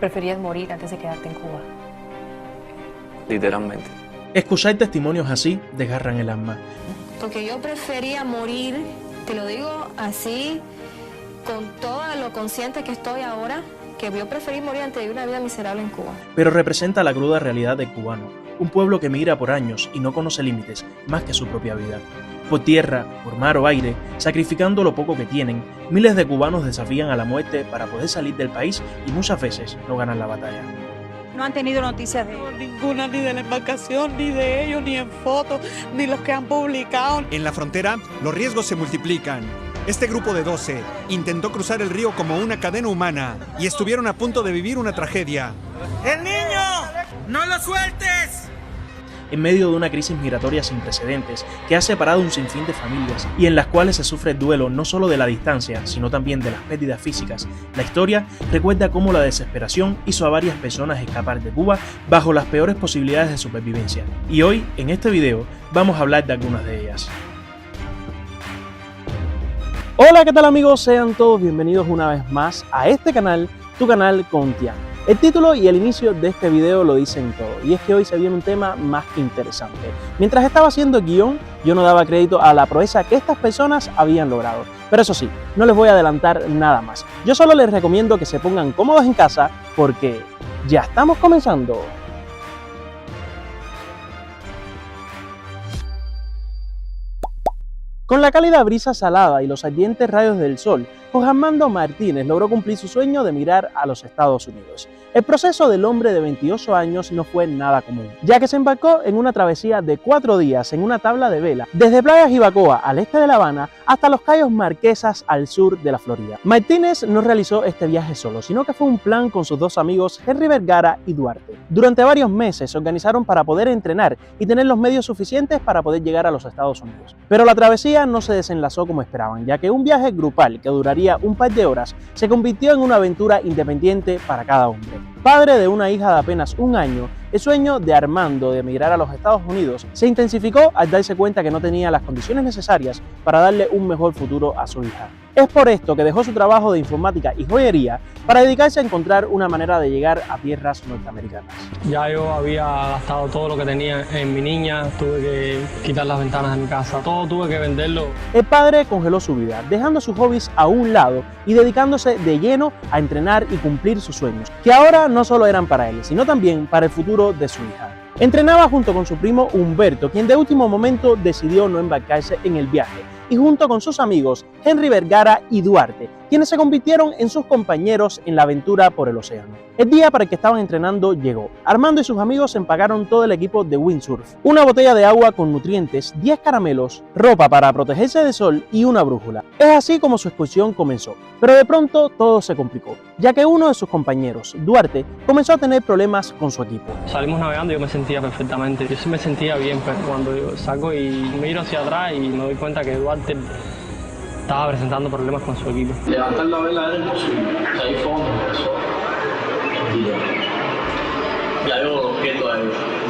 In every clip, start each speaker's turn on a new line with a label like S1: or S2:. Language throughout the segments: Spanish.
S1: ¿Preferías morir antes de quedarte en Cuba?
S2: Literalmente.
S3: Escuchar testimonios así desgarran el alma.
S4: Porque yo prefería morir, te lo digo así, con todo lo consciente que estoy ahora, que yo preferí morir antes de vivir una vida miserable en Cuba.
S3: Pero representa la cruda realidad del cubano, un pueblo que migra por años y no conoce límites más que su propia vida. Por tierra, por mar o aire, sacrificando lo poco que tienen, miles de cubanos desafían a la muerte para poder salir del país y muchas veces no ganan la batalla.
S5: No han tenido noticias de ellos.
S6: Ninguna, ni de la embarcación, ni de ellos, ni en fotos, ni los que han publicado.
S7: En la frontera, los riesgos se multiplican. Este grupo de 12 intentó cruzar el río como una cadena humana y estuvieron a punto de vivir una tragedia.
S6: ¡El niño! ¡No lo sueltes!
S3: En medio de una crisis migratoria sin precedentes que ha separado un sinfín de familias y en las cuales se sufre el duelo no solo de la distancia, sino también de las pérdidas físicas, la historia recuerda cómo la desesperación hizo a varias personas escapar de Cuba bajo las peores posibilidades de supervivencia. Y hoy, en este video, vamos a hablar de algunas de ellas. Hola, ¿qué tal amigos? Sean todos bienvenidos una vez más a este canal, tu canal con Tian. El título y el inicio de este video lo dicen todo, y es que hoy se viene un tema más que interesante. Mientras estaba haciendo el guión, yo no daba crédito a la proeza que estas personas habían logrado. Pero eso sí, no les voy a adelantar nada más. Yo solo les recomiendo que se pongan cómodos en casa, porque ya estamos comenzando. Con la cálida brisa salada y los ardientes rayos del sol, José Armando Martínez logró cumplir su sueño de emigrar a los Estados Unidos. El proceso del hombre de 28 años no fue nada común, ya que se embarcó en una travesía de 4 días en una tabla de vela, desde Playa Jibacoa al este de La Habana hasta los Cayos Marquesas al sur de la Florida. Martínez no realizó este viaje solo, sino que fue un plan con sus dos amigos Henry Vergara y Duarte. Durante varios meses se organizaron para poder entrenar y tener los medios suficientes para poder llegar a los Estados Unidos. Pero la travesía no se desenlazó como esperaban, ya que un viaje grupal que duraría un par de horas se convirtió en una aventura independiente para cada hombre. Padre de una hija de apenas 1 año, el sueño de Armando de emigrar a los Estados Unidos se intensificó al darse cuenta que no tenía las condiciones necesarias para darle un mejor futuro a su hija. Es por esto que dejó su trabajo de informática y joyería para dedicarse a encontrar una manera de llegar a tierras norteamericanas.
S8: Ya yo había gastado todo lo que tenía en mi niña, tuve que quitar las ventanas de mi casa, todo tuve que venderlo.
S3: El padre congeló su vida, dejando sus hobbies a un lado y dedicándose de lleno a entrenar y cumplir sus sueños, que ahora no solo eran para él, sino también para el futuro de su hija. Entrenaba junto con su primo Humberto, quien de último momento decidió no embarcarse en el viaje, y junto con sus amigos Henry Vergara y Duarte, quienes se convirtieron en sus compañeros en la aventura por el océano. El día para el que estaban entrenando llegó. Armando y sus amigos empacaron todo el equipo de windsurf, una botella de agua con nutrientes, 10 caramelos, ropa para protegerse del sol y una brújula. Es así como su excursión comenzó, pero de pronto todo se complicó, ya que uno de sus compañeros, Duarte, comenzó a tener problemas con su equipo.
S8: Salimos navegando y yo me sentía perfectamente, yo sí me sentía bien, pero cuando yo salgo y miro hacia atrás y me doy cuenta que Duarte estaba presentando problemas con su equipo.
S9: Levantar la vela era imposible, caí fondo, eso. Ya yo quieto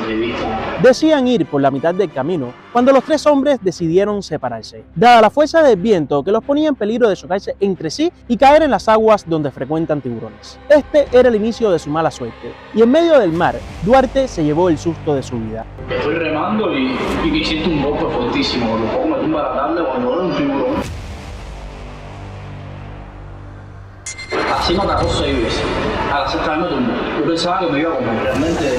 S9: de vista.
S3: Decían ir por la mitad del camino cuando los 3 hombres decidieron separarse, dada la fuerza del viento que los ponía en peligro de chocarse entre sí y caer en las aguas donde frecuentan tiburones. Este era el inicio de su mala suerte, y en medio del mar, Duarte se llevó el susto de su vida.
S9: Estoy remando y me siento un golpe fortísimo, lo pongo, me tumba la tabla cuando veo un tiburón. Así me atacó 6 veces. A la 6ª vez me tumbó. Yo pensaba que me iba a comer. Realmente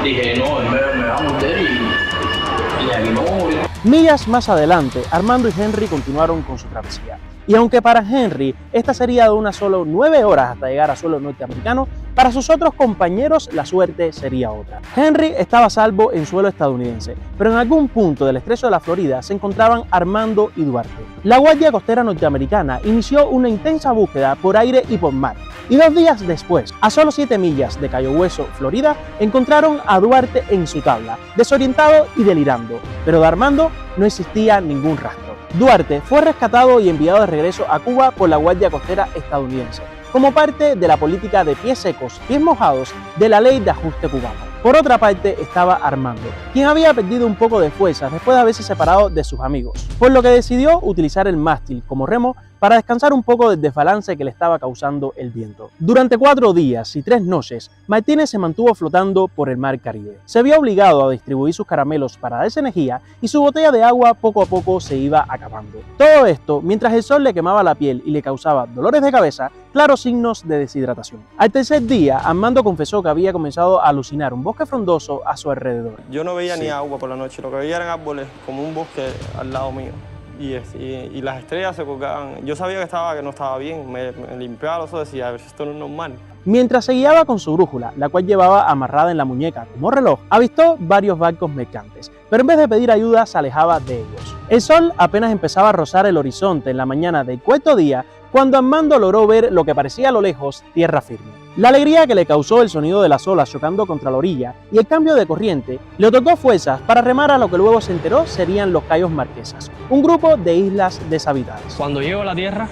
S9: dije, no, me va a morder y aquí no voy a morir.
S3: Millas más adelante, Armando y Henry continuaron con su travesía. Y aunque para Henry esta sería de unas solo 9 horas hasta llegar a suelo norteamericano, para sus otros compañeros la suerte sería otra. Henry estaba a salvo en suelo estadounidense, pero en algún punto del estrecho de la Florida se encontraban Armando y Duarte. La Guardia Costera norteamericana inició una intensa búsqueda por aire y por mar, y 2 días después, a solo 7 millas de Cayo Hueso, Florida, encontraron a Duarte en su tabla, desorientado y delirando, pero de Armando no existía ningún rastro. Duarte fue rescatado y enviado de regreso a Cuba por la Guardia Costera estadounidense, como parte de la política de pies secos, pies mojados de la ley de ajuste cubano. Por otra parte estaba Armando, quien había perdido un poco de fuerza después de haberse separado de sus amigos, por lo que decidió utilizar el mástil como remo para descansar un poco del desbalance que le estaba causando el viento. Durante 4 días y 3 noches, Martínez se mantuvo flotando por el mar Caribe. Se vio obligado a distribuir sus caramelos para darse energía y su botella de agua poco a poco se iba acabando. Todo esto mientras el sol le quemaba la piel y le causaba dolores de cabeza, claros signos de deshidratación. Al tercer día, Armando confesó que había comenzado a alucinar un bosque frondoso a su alrededor.
S8: Yo no veía ni agua por la noche, lo que veía eran árboles, como un bosque al lado mío. Y las estrellas se colgaban. Yo sabía que no estaba bien, me limpiaba los ojos y decía, a ver si esto no es normal.
S3: Mientras se guiaba con su brújula, la cual llevaba amarrada en la muñeca como reloj, avistó varios barcos mercantes, pero en vez de pedir ayuda se alejaba de ellos. El sol apenas empezaba a rozar el horizonte en la mañana del 4.º día cuando Armando logró ver lo que parecía a lo lejos tierra firme. La alegría que le causó el sonido de las olas chocando contra la orilla y el cambio de corriente le otorgó fuerzas para remar a lo que luego se enteró serían los Cayos Marquesas, un grupo de islas deshabitadas.
S8: Cuando llego a la tierra,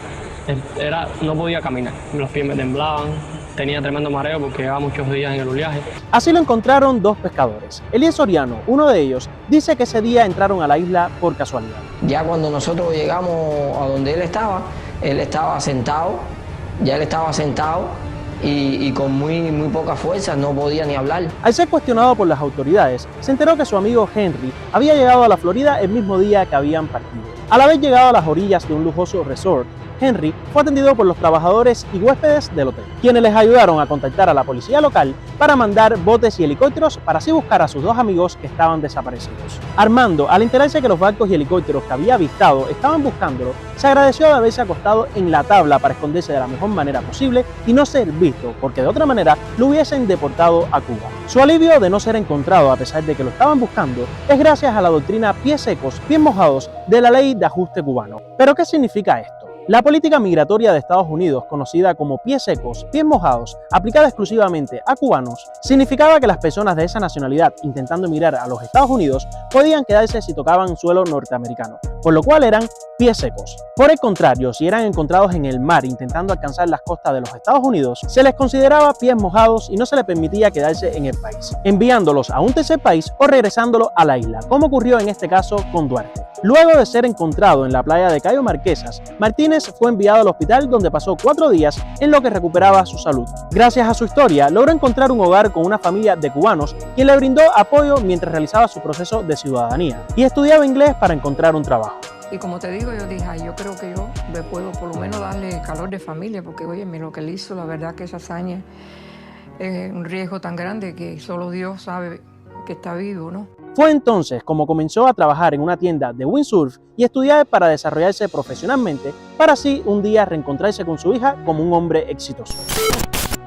S8: no podía caminar, los pies me temblaban, tenía tremendo mareo porque llevaba muchos días en el oleaje.
S3: Así lo encontraron 2 pescadores. Elías Soriano, uno de ellos, dice que ese día entraron a la isla por casualidad.
S2: Ya cuando nosotros llegamos a donde él estaba sentado, y con muy poca fuerza, no podía ni hablar.
S3: Al ser cuestionado por las autoridades, se enteró que su amigo Henry había llegado a la Florida el mismo día que habían partido. Al haber llegado a las orillas de un lujoso resort, Henry fue atendido por los trabajadores y huéspedes del hotel, quienes les ayudaron a contactar a la policía local para mandar botes y helicópteros para así buscar a sus 2 amigos que estaban desaparecidos. Armando, al enterarse que los barcos y helicópteros que había avistado estaban buscándolo, se agradeció de haberse acostado en la tabla para esconderse de la mejor manera posible y no ser visto, porque de otra manera lo hubiesen deportado a Cuba. Su alivio de no ser encontrado a pesar de que lo estaban buscando es gracias a la doctrina pies secos, pies mojados de la ley de ajuste cubano. ¿Pero qué significa esto? La política migratoria de Estados Unidos, conocida como pies secos, pies mojados, aplicada exclusivamente a cubanos, significaba que las personas de esa nacionalidad intentando emigrar a los Estados Unidos podían quedarse si tocaban suelo norteamericano, por lo cual eran pies secos. Por el contrario, si eran encontrados en el mar intentando alcanzar las costas de los Estados Unidos, se les consideraba pies mojados y no se les permitía quedarse en el país, enviándolos a un tercer país o regresándolos a la isla, como ocurrió en este caso con Duarte. Luego de ser encontrado en la playa de Cayo Marquesas, Martínez fue enviado al hospital donde pasó 4 días en lo que recuperaba su salud. Gracias a su historia, logró encontrar un hogar con una familia de cubanos quien le brindó apoyo mientras realizaba su proceso de ciudadanía y estudiaba inglés para encontrar un trabajo.
S10: Y como te digo, yo dije, yo creo que yo le puedo por lo menos darle calor de familia, porque oye, lo que él hizo, la verdad que esa hazaña es un riesgo tan grande que solo Dios sabe que está vivo, ¿no?
S3: Fue entonces como comenzó a trabajar en una tienda de windsurf y estudiar para desarrollarse profesionalmente, para así un día reencontrarse con su hija como un hombre exitoso.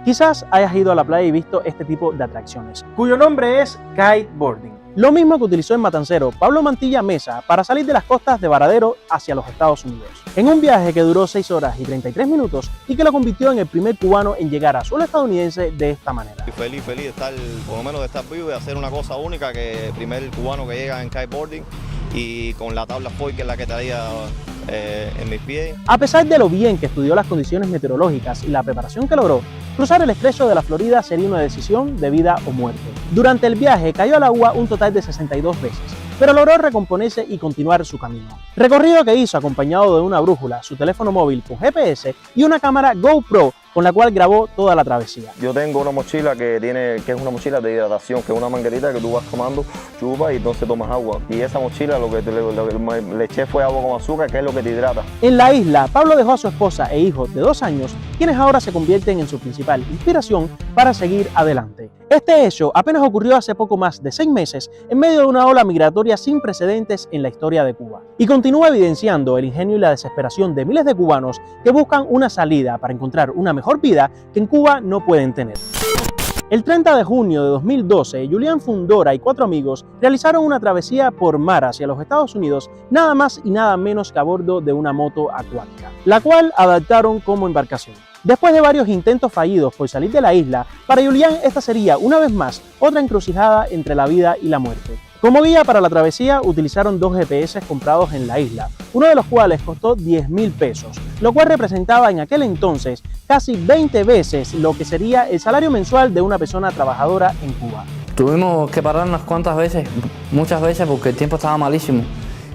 S3: Quizás hayas ido a la playa y visto este tipo de atracciones, cuyo nombre es kiteboarding. Lo mismo que utilizó el matancero Pablo Mantilla Mesa para salir de las costas de Varadero hacia los Estados Unidos. En un viaje que duró 6 horas y 33 minutos y que lo convirtió en el primer cubano en llegar a suelo estadounidense de esta manera.
S11: Feliz de estar, por lo menos de estar vivo y hacer una cosa única, que el primer cubano que llega en kiteboarding y con la tabla foil que es la que traía en mis pies.
S3: A pesar de lo bien que estudió las condiciones meteorológicas y la preparación que logró, cruzar el estrecho de la Florida sería una decisión de vida o muerte. Durante el viaje cayó al agua un total de 62 veces, pero logró recomponerse y continuar su camino. Recorrido que hizo acompañado de una brújula, su teléfono móvil con GPS y una cámara GoPro con la cual grabó toda la travesía.
S11: Yo tengo una mochila que es una mochila de hidratación, que es una manguerita que tú vas tomando, chupas y entonces tomas agua. Y esa mochila lo que le eché fue agua con azúcar, que es lo que te hidrata.
S3: En la isla, Pablo dejó a su esposa e hijos de 2 años, quienes ahora se convierten en su principal inspiración para seguir adelante. Este hecho apenas ocurrió hace poco más de 6 meses en medio de una ola migratoria sin precedentes en la historia de Cuba. Y continúa evidenciando el ingenio y la desesperación de miles de cubanos que buscan una salida para encontrar una mejor vida que en Cuba no pueden tener. El 30 de junio de 2012, Julián Fundora y 4 amigos realizaron una travesía por mar hacia los Estados Unidos, nada más y nada menos que a bordo de una moto acuática, la cual adaptaron como embarcación. Después de varios intentos fallidos por salir de la isla, para Julián esta sería una vez más otra encrucijada entre la vida y la muerte. Como guía para la travesía utilizaron 2 GPS comprados en la isla, uno de los cuales costó 10.000 pesos, lo cual representaba en aquel entonces casi 20 veces lo que sería el salario mensual de una persona trabajadora en Cuba.
S12: Tuvimos que parar unas cuantas veces, muchas veces, porque el tiempo estaba malísimo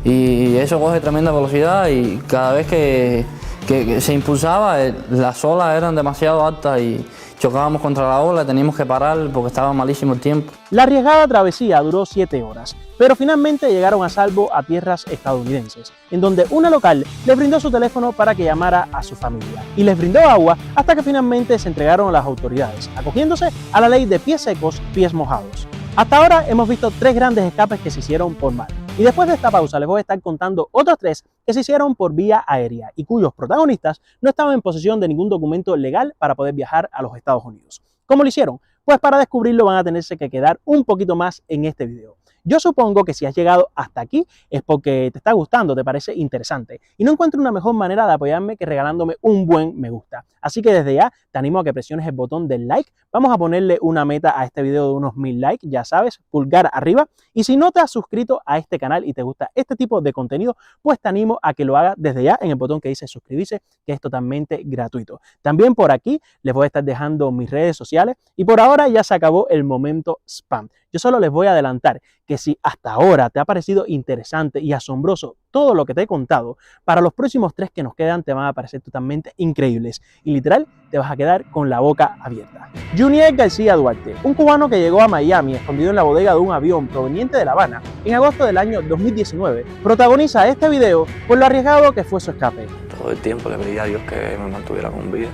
S12: y eso coge tremenda velocidad y cada vez que que se impulsaba, las olas eran demasiado altas y chocábamos contra la ola, teníamos que parar porque estaba malísimo el tiempo.
S3: La arriesgada travesía duró 7 horas, pero finalmente llegaron a salvo a tierras estadounidenses, en donde una local les brindó su teléfono para que llamara a su familia y les brindó agua hasta que finalmente se entregaron a las autoridades, acogiéndose a la ley de pies secos, pies mojados. Hasta ahora hemos visto 3 grandes escapes que se hicieron por mar. Y después de esta pausa les voy a estar contando otros 3 que se hicieron por vía aérea y cuyos protagonistas no estaban en posesión de ningún documento legal para poder viajar a los Estados Unidos. ¿Cómo lo hicieron? Pues para descubrirlo van a tenerse que quedar un poquito más en este video. Yo supongo que si has llegado hasta aquí es porque te está gustando, te parece interesante y no encuentro una mejor manera de apoyarme que regalándome un buen me gusta. Así que desde ya te animo a que presiones el botón del like. Vamos a ponerle una meta a este video de unos 1000 likes, ya sabes, pulgar arriba. Y si no te has suscrito a este canal y te gusta este tipo de contenido, pues te animo a que lo hagas desde ya en el botón que dice suscribirse, que es totalmente gratuito. También por aquí les voy a estar dejando mis redes sociales y por ahora ya se acabó el momento spam. Yo solo les voy a adelantar que si hasta ahora te ha parecido interesante y asombroso todo lo que te he contado, para los próximos 3 que nos quedan te van a parecer totalmente increíbles y literal te vas a quedar con la boca abierta. Junier García Duarte, un cubano que llegó a Miami escondido en la bodega de un avión proveniente de La Habana en agosto del año 2019, protagoniza este video por lo arriesgado que fue su escape.
S13: Todo el tiempo le pedí a Dios que me mantuviera con vida.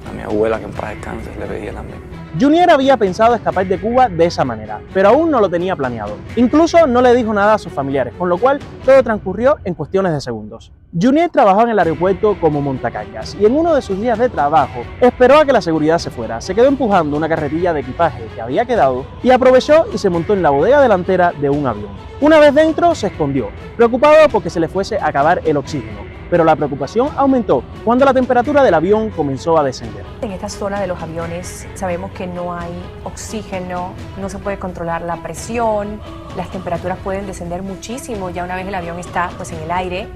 S13: A mi abuela, que en paz descanse, le pedía también.
S3: Junier había pensado escapar de Cuba de esa manera, pero aún no lo tenía planeado. Incluso no le dijo nada a sus familiares, con lo cual todo transcurrió en cuestiones de segundos. Junier trabajaba en el aeropuerto como montacargas y en uno de sus días de trabajo esperó a que la seguridad se fuera. Se quedó empujando una carretilla de equipaje que había quedado y aprovechó y se montó en la bodega delantera de un avión. Una vez dentro se escondió, preocupado porque se le fuese a acabar el oxígeno. Pero la preocupación aumentó cuando la temperatura del avión comenzó a descender.
S1: En esta zona de los aviones sabemos que no hay oxígeno, no se puede controlar la presión, las temperaturas pueden descender muchísimo ya una vez el avión está pues, en el aire.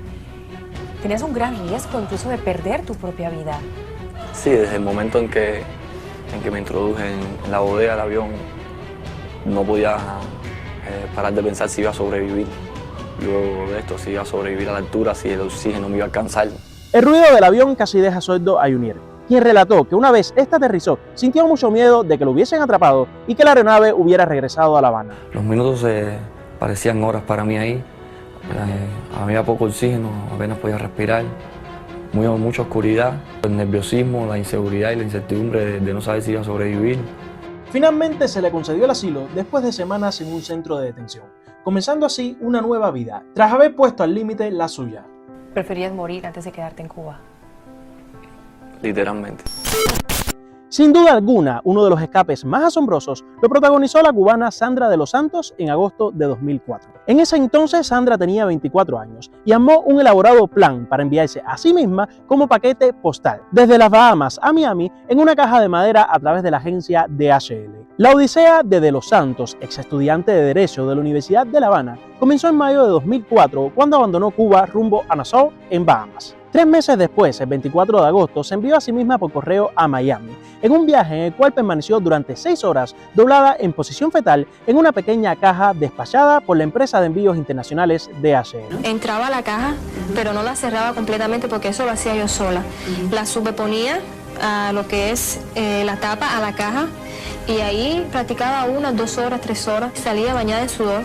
S1: Tenías un gran riesgo incluso de perder tu propia vida.
S13: Sí, desde el momento en que me introduje en la bodega del avión, no podía parar de pensar si iba a sobrevivir. Luego de esto, si iba a sobrevivir a la altura, si el oxígeno me iba a alcanzar.
S3: El ruido del avión casi deja sordo a Junier, quien relató que una vez este aterrizó, sintió mucho miedo de que lo hubiesen atrapado y que la aeronave hubiera regresado a La Habana.
S13: Los minutos parecían horas para mí ahí. Había poco oxígeno, apenas podía respirar, mucha oscuridad, el nerviosismo, la inseguridad y la incertidumbre de no saber si iba a sobrevivir.
S3: Finalmente se le concedió el asilo después de semanas en un centro de detención, comenzando así una nueva vida, tras haber puesto al límite la suya.
S1: ¿Preferías morir antes de quedarte en Cuba?
S13: Literalmente.
S3: Sin duda alguna, uno de los escapes más asombrosos lo protagonizó la cubana Sandra de los Santos en agosto de 2004. En ese entonces Sandra tenía 24 años y armó un elaborado plan para enviarse a sí misma como paquete postal, desde las Bahamas a Miami en una caja de madera a través de la agencia DHL. La odisea de los Santos, ex estudiante de Derecho de la Universidad de La Habana, comenzó en mayo de 2004 cuando abandonó Cuba rumbo a Nassau, en Bahamas. 3 meses después, el 24 de agosto, se envió a sí misma por correo a Miami, en un viaje en el cual permaneció durante 6 horas doblada en posición fetal en una pequeña caja despachada por la empresa de envíos internacionales DHL.
S4: Entraba a la caja, pero no la cerraba completamente porque eso lo hacía yo sola. La superponía a lo que es la tapa a la caja y ahí practicaba 1, 2 horas, 3 horas, salía bañada en sudor.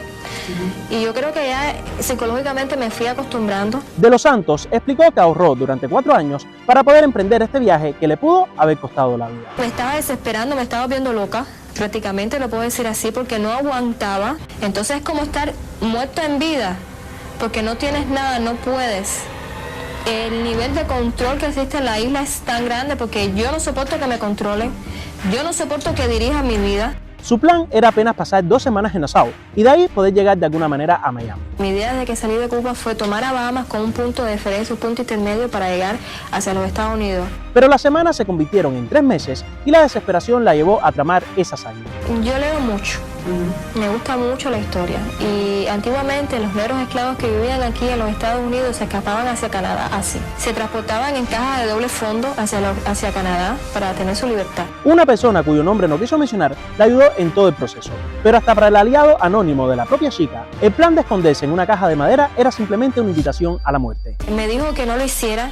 S4: Y yo creo que ya psicológicamente me fui acostumbrando.
S3: De los Santos explicó que ahorró durante 4 años para poder emprender este viaje que le pudo haber costado la vida.
S4: Me estaba desesperando, me estaba volviendo loca, prácticamente lo puedo decir así, porque no aguantaba. Entonces es como estar muerto en vida, porque no tienes nada, no puedes. El nivel de control que existe en la isla es tan grande porque yo no soporto que me controlen, yo no soporto que dirijan mi vida.
S3: Su plan era apenas pasar 2 semanas en Nassau y de ahí poder llegar de alguna manera a Miami.
S4: Mi idea desde que salí de Cuba fue tomar a Bahamas como un punto de referencia, un punto intermedio para llegar hacia los Estados Unidos.
S3: Pero las semanas se convirtieron en 3 meses y la desesperación la llevó a tramar esa hazaña.
S4: Yo leo mucho, me gusta mucho la historia y antiguamente los negros esclavos que vivían aquí en los Estados Unidos se escapaban hacia Canadá así. Se transportaban en cajas de doble fondo hacia Canadá para tener su libertad.
S3: Una persona cuyo nombre no quiso mencionar la ayudó en todo el proceso, pero hasta para el aliado anónimo de la propia chica, el plan de esconderse en una caja de madera era simplemente una invitación a la muerte.
S4: Me dijo que no lo hiciera.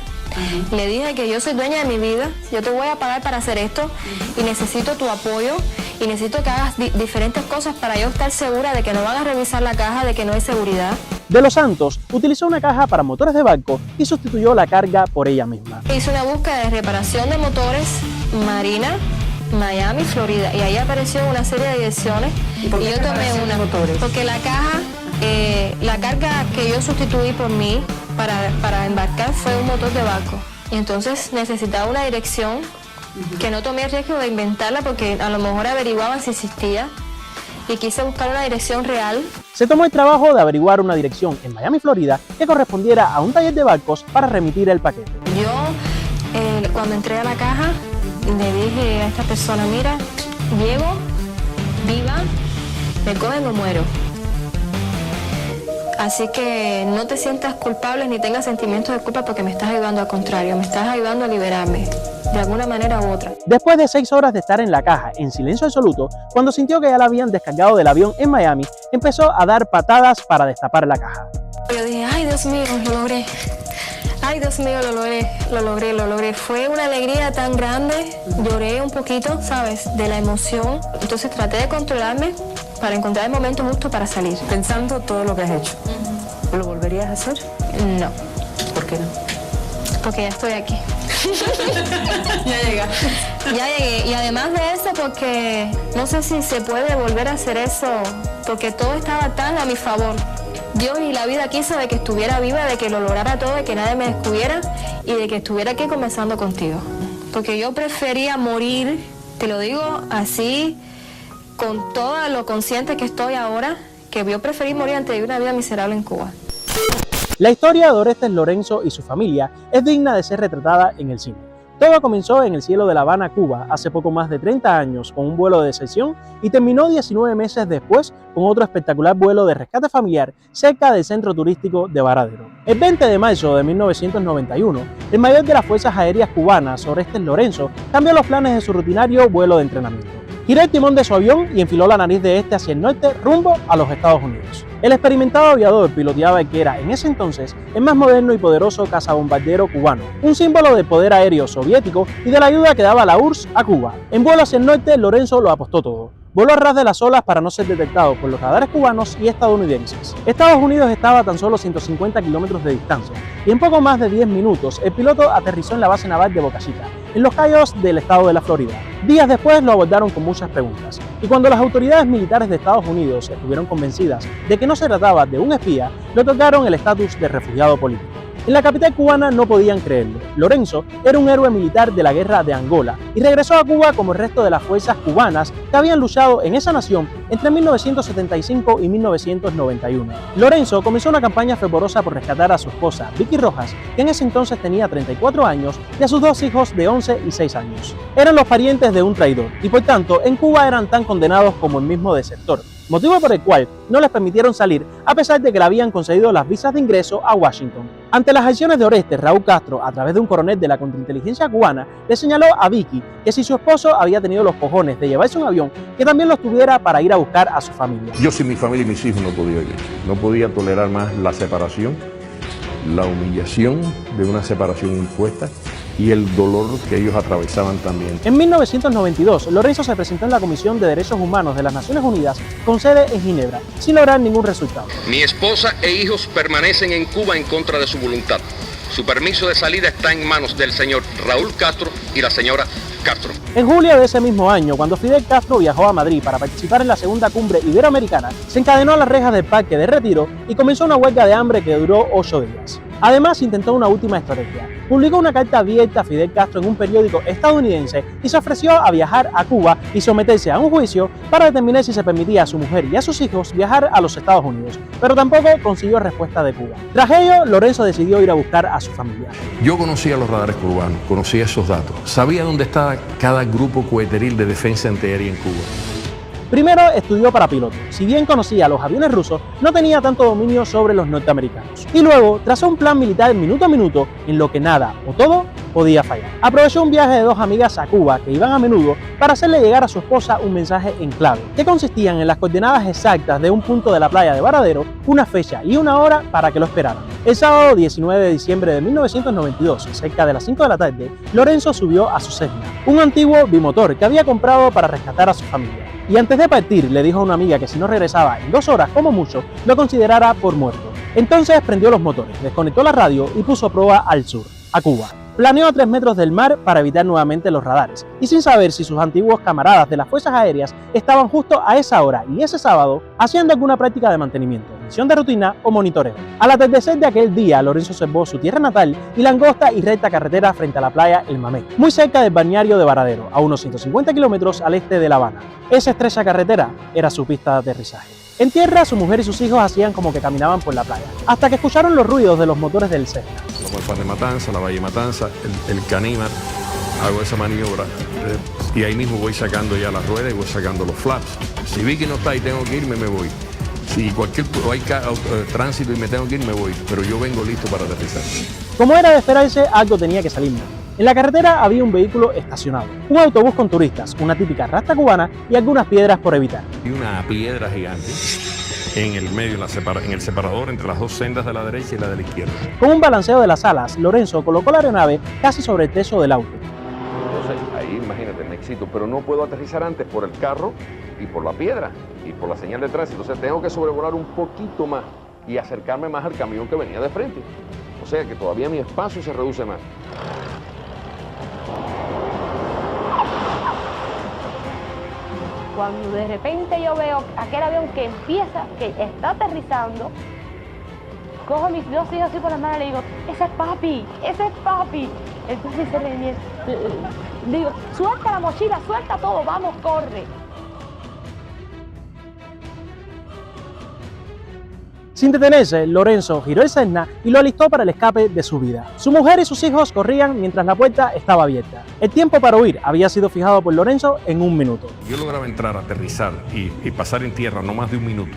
S4: Le dije que yo soy dueña de mi vida, yo te voy a pagar para hacer esto y necesito tu apoyo y necesito que hagas diferentes cosas para yo estar segura de que no van a revisar la caja, de que no hay seguridad.
S3: De los Santos utilizó una caja para motores de barco y sustituyó la carga por ella misma.
S4: Hice una búsqueda de reparación de motores marina, Miami, Florida, y ahí apareció una serie de direcciones y yo tomé una, porque la caja, la carga que yo sustituí por mí para embarcar fue un motor de barco. Y entonces necesitaba una dirección que no tomé el riesgo de inventarla porque a lo mejor averiguaban si existía y quise buscar una dirección real.
S3: Se tomó el trabajo de averiguar una dirección en Miami, Florida, que correspondiera a un taller de barcos para remitir el paquete.
S4: Yo, cuando entré a la caja, le dije a esta persona, mira, llego, viva, me cogen o muero. Así que no te sientas culpable ni tengas sentimientos de culpa porque me estás ayudando, al contrario, me estás ayudando a liberarme de alguna manera u otra.
S3: Después de 6 horas de estar en la caja en silencio absoluto, cuando sintió que ya la habían descargado del avión en Miami, empezó a dar patadas para destapar la caja.
S4: Yo dije, ay Dios mío, lo logré. Ay Dios mío, lo logré. Fue una alegría tan grande, lloré un poquito, ¿sabes? De la emoción. Entonces traté de controlarme para encontrar el momento justo para salir.
S10: Pensando todo lo que has hecho, ¿lo volverías a hacer?
S4: No.
S10: ¿Por qué no?
S4: Porque ya estoy aquí. Ya llegué. Y además de eso, porque no sé si se puede volver a hacer eso, porque todo estaba tan a mi favor. Dios y la vida quiso de que estuviera viva, de que lo lograra todo, de que nadie me descubriera y de que estuviera aquí comenzando contigo. Porque yo prefería morir, te lo digo así, con todo lo consciente que estoy ahora, que yo preferí morir antes de una vida miserable en Cuba.
S3: La historia de Orestes Lorenzo y su familia es digna de ser retratada en el cine. Todo comenzó en el cielo de La Habana, Cuba, hace poco más de 30 años con un vuelo de deserción y terminó 19 meses después con otro espectacular vuelo de rescate familiar cerca del centro turístico de Varadero. El 20 de marzo de 1991, el mayor de las Fuerzas Aéreas Cubanas, Orestes Lorenzo, cambió los planes de su rutinario vuelo de entrenamiento. Giró el timón de su avión y enfiló la nariz de este hacia el norte rumbo a los Estados Unidos. El experimentado aviador piloteaba el que era en ese entonces el más moderno y poderoso cazabombardero cubano, un símbolo del poder aéreo soviético y de la ayuda que daba la URSS a Cuba. En vuelo hacia el norte, Lorenzo lo apostó todo. Voló a ras de las olas para no ser detectado por los radares cubanos y estadounidenses. Estados Unidos estaba a tan solo 150 kilómetros de distancia y en poco más de 10 minutos el piloto aterrizó en la base naval de Boca Chica, en los Cayos del estado de la Florida. Días después lo abordaron con muchas preguntas y cuando las autoridades militares de Estados Unidos estuvieron convencidas de que no se trataba de un espía, le otorgaron el estatus de refugiado político. En la capital cubana no podían creerlo. Lorenzo era un héroe militar de la guerra de Angola y regresó a Cuba como el resto de las fuerzas cubanas que habían luchado en esa nación entre 1975 y 1991. Lorenzo comenzó una campaña fervorosa por rescatar a su esposa, Vicky Rojas, que en ese entonces tenía 34 años, y a sus 2 hijos de 11 y 6 años. Eran los parientes de un traidor y por tanto en Cuba eran tan condenados como el mismo desertor, motivo por el cual no les permitieron salir a pesar de que le habían concedido las visas de ingreso a Washington. Ante las acciones de Orestes, Raúl Castro, a través de un coronel de la contrainteligencia cubana, le señaló a Vicky que si su esposo había tenido los cojones de llevarse un avión, que también los tuviera para ir a buscar a su familia.
S14: Yo sin mi familia y mis hijos no podía ir. No podía tolerar más la separación, la humillación de una separación impuesta y el dolor que ellos atravesaban también.
S3: En 1992, Lorenzo se presentó en la Comisión de Derechos Humanos de las Naciones Unidas con sede en Ginebra, sin lograr ningún resultado.
S15: Mi esposa e hijos permanecen en Cuba en contra de su voluntad. Su permiso de salida está en manos del señor Raúl Castro y la señora Castro.
S3: En julio de ese mismo año, cuando Fidel Castro viajó a Madrid para participar en la segunda cumbre iberoamericana, se encadenó a las rejas del Parque de Retiro y comenzó una huelga de hambre que duró 8 días. Además, intentó una última estrategia. Publicó una carta abierta a Fidel Castro en un periódico estadounidense y se ofreció a viajar a Cuba y someterse a un juicio para determinar si se permitía a su mujer y a sus hijos viajar a los Estados Unidos, pero tampoco consiguió respuesta de Cuba. Tras ello, Lorenzo decidió ir a buscar a su familia.
S14: Yo conocía los radares cubanos, conocía esos datos, sabía dónde estaba cada grupo coheteril de defensa antiaérea en Cuba.
S3: Primero estudió para piloto. Si bien conocía los aviones rusos, no tenía tanto dominio sobre los norteamericanos. Y luego trazó un plan militar minuto a minuto en lo que nada o todo podía fallar. Aprovechó un viaje de dos amigas a Cuba que iban a menudo para hacerle llegar a su esposa un mensaje en clave, que consistían en las coordenadas exactas de un punto de la playa de Varadero, una fecha y una hora para que lo esperaran. El sábado 19 de diciembre de 1992, cerca de las 5 de la tarde, Lorenzo subió a su Cessna, un antiguo bimotor que había comprado para rescatar a su familia. Y antes de partir le dijo a una amiga que si no regresaba en 2 horas como mucho, lo considerara por muerto. Entonces prendió los motores, desconectó la radio y puso a prueba al sur, a Cuba. Planeó a 3 metros del mar para evitar nuevamente los radares, y sin saber si sus antiguos camaradas de las fuerzas aéreas estaban justo a esa hora y ese sábado haciendo alguna práctica de mantenimiento, misión de rutina o monitoreo. Al atardecer de aquel día, Lorenzo observó su tierra natal y la angosta y recta carretera frente a la playa El Mamey, muy cerca del balneario de Varadero, a unos 150 kilómetros al este de La Habana. Esa estrecha carretera era su pista de aterrizaje. En tierra, su mujer y sus hijos hacían como que caminaban por la playa, hasta que escucharon los ruidos de los motores del Cessna.
S14: Como el Par de Matanza, la Valle Matanza, el Canímar, hago esa maniobra y ahí mismo voy sacando ya las ruedas y voy sacando los flaps. Si vi que no está y tengo que irme, me voy. Si hay tránsito y me tengo que ir, me voy, pero yo vengo listo para aterrizar.
S3: Como era de esperarse, algo tenía que salir mal. En la carretera había un vehículo estacionado, un autobús con turistas, una típica rasta cubana y algunas piedras por evitar.
S14: Y una piedra gigante en el medio, en el separador entre las dos sendas de la derecha y la de la izquierda.
S3: Con un balanceo de las alas, Lorenzo colocó la aeronave casi sobre el techo del auto.
S14: Entonces, ahí imagínate, me excito, pero no puedo aterrizar antes por el carro y por la piedra y por la señal de tránsito. Entonces tengo que sobrevolar un poquito más y acercarme más al camión que venía de frente. O sea que todavía mi espacio se reduce más.
S16: Cuando de repente yo veo aquel avión que está aterrizando, cojo a mis 2 hijos así por las manos y le digo, ese es papi, ese es papi. Entonces digo, suelta la mochila, suelta todo, vamos, corre.
S3: Sin detenerse, Lorenzo giró el Cessna y lo alistó para el escape de su vida. Su mujer y sus hijos corrían mientras la puerta estaba abierta. El tiempo para huir había sido fijado por Lorenzo en 1 minuto.
S14: Yo lograba entrar, aterrizar y pasar en tierra no más de 1 minuto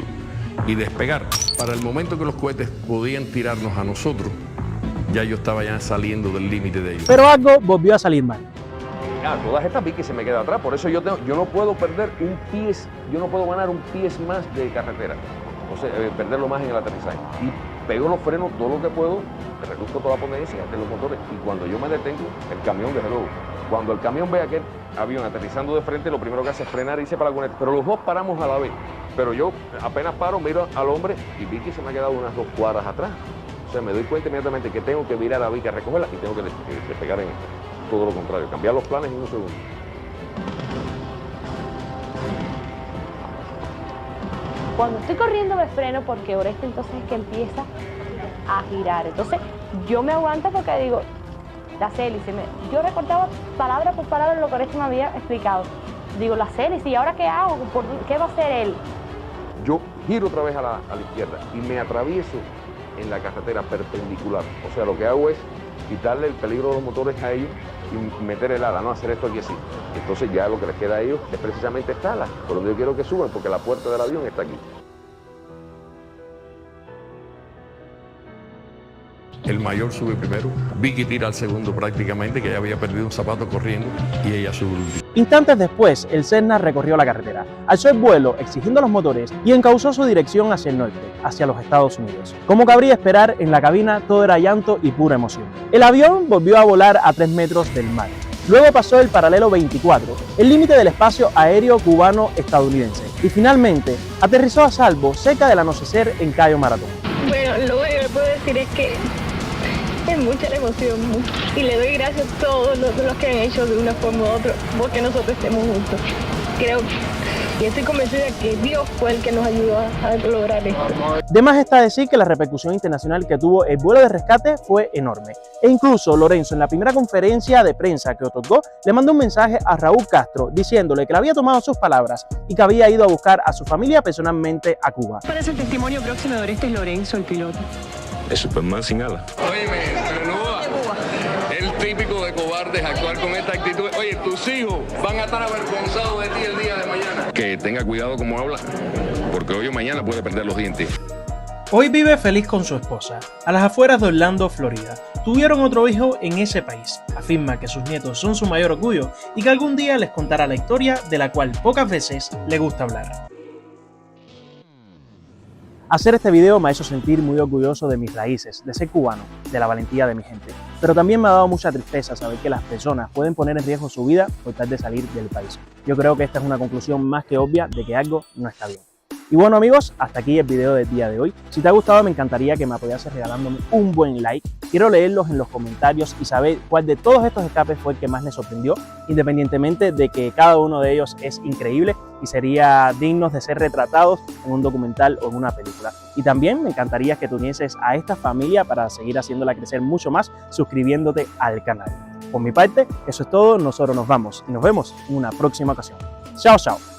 S14: y despegar. Para el momento que los cohetes podían tirarnos a nosotros, ya yo estaba ya saliendo del límite de ellos.
S3: Pero algo volvió a salir mal.
S14: Todas estas vi que se me queda atrás, por eso yo no puedo perder un pie, yo no puedo ganar un pie más de carretera. O sea, perderlo más en el aterrizaje. Y pego los frenos todo lo que puedo, reduzco toda la potencia de los motores y cuando yo me detengo, el camión desde luego. Cuando el camión ve a aquel avión aterrizando de frente, lo primero que hace es frenar y irse para la cuneta. Pero los dos paramos a la vez. Pero yo apenas paro, miro al hombre y vi que se me ha quedado unas 2 cuadras atrás. O sea, me doy cuenta inmediatamente que tengo que virar a Vicky a recogerla y tengo que despegar en todo lo contrario, cambiar los planes en 1 segundo.
S16: Cuando estoy corriendo me freno porque Oreste entonces es que empieza a girar. Entonces yo me aguanto porque digo, las hélices. Yo recordaba palabra por palabra lo que Oreste me había explicado. Digo, las hélices, ¿y ahora qué hago? ¿Qué va a hacer él?
S14: Yo giro otra vez a la izquierda y me atravieso en la carretera perpendicular. O sea, lo que hago es quitarle el peligro de los motores a ellos y meter el ala, no hacer esto aquí así. Entonces ya lo que les queda a ellos es precisamente esta ala, por donde yo quiero que suban, porque la puerta del avión está aquí. El mayor sube primero, Vicky tira al segundo prácticamente, que ya había perdido un zapato corriendo, y ella sube el último.
S3: Instantes después, el Cessna recorrió la carretera, alzó el vuelo exigiendo los motores y encauzó su dirección hacia el norte, hacia los Estados Unidos. Como cabría esperar, en la cabina todo era llanto y pura emoción. El avión volvió a volar a 3 metros del mar. Luego pasó el paralelo 24, el límite del espacio aéreo cubano-estadounidense, y finalmente aterrizó a salvo cerca del anochecer en Cayo Maratón.
S4: Bueno, lo único que puedo decir es que es mucha la emoción y le doy gracias a todos los que han hecho de una forma u otra porque nosotros estemos juntos. Creo y estoy convencida de que Dios fue el que nos ayudó a lograr esto.
S3: De más está decir que la repercusión internacional que tuvo el vuelo de rescate fue enorme. E incluso Lorenzo, en la primera conferencia de prensa que otorgó, le mandó un mensaje a Raúl Castro diciéndole que le había tomado sus palabras y que había ido a buscar a su familia personalmente a Cuba.
S5: ¿Cuál es el testimonio próximo de Oreste Lorenzo, el piloto?
S13: Es Superman sin alas. Óyeme, Renova, el típico de cobardes actuar con esta actitud. Oye, tus hijos van a estar avergonzados de ti el día de mañana. Que tenga cuidado como habla, porque hoy o mañana puede perder los dientes.
S3: Hoy vive feliz con su esposa, a las afueras de Orlando, Florida. Tuvieron otro hijo en ese país. Afirma que sus nietos son su mayor orgullo y que algún día les contará la historia de la cual pocas veces le gusta hablar. Hacer este video me ha hecho sentir muy orgulloso de mis raíces, de ser cubano, de la valentía de mi gente. Pero también me ha dado mucha tristeza saber que las personas pueden poner en riesgo su vida por tal de salir del país. Yo creo que esta es una conclusión más que obvia de que algo no está bien. Y bueno amigos, hasta aquí el video del día de hoy. Si te ha gustado me encantaría que me apoyases regalándome un buen like. Quiero leerlos en los comentarios y saber cuál de todos estos escapes fue el que más les sorprendió, independientemente de que cada uno de ellos es increíble y sería dignos de ser retratados en un documental o en una película. Y también me encantaría que te unieses a esta familia para seguir haciéndola crecer mucho más suscribiéndote al canal. Por mi parte, eso es todo, nosotros nos vamos y nos vemos en una próxima ocasión. Chao, chao.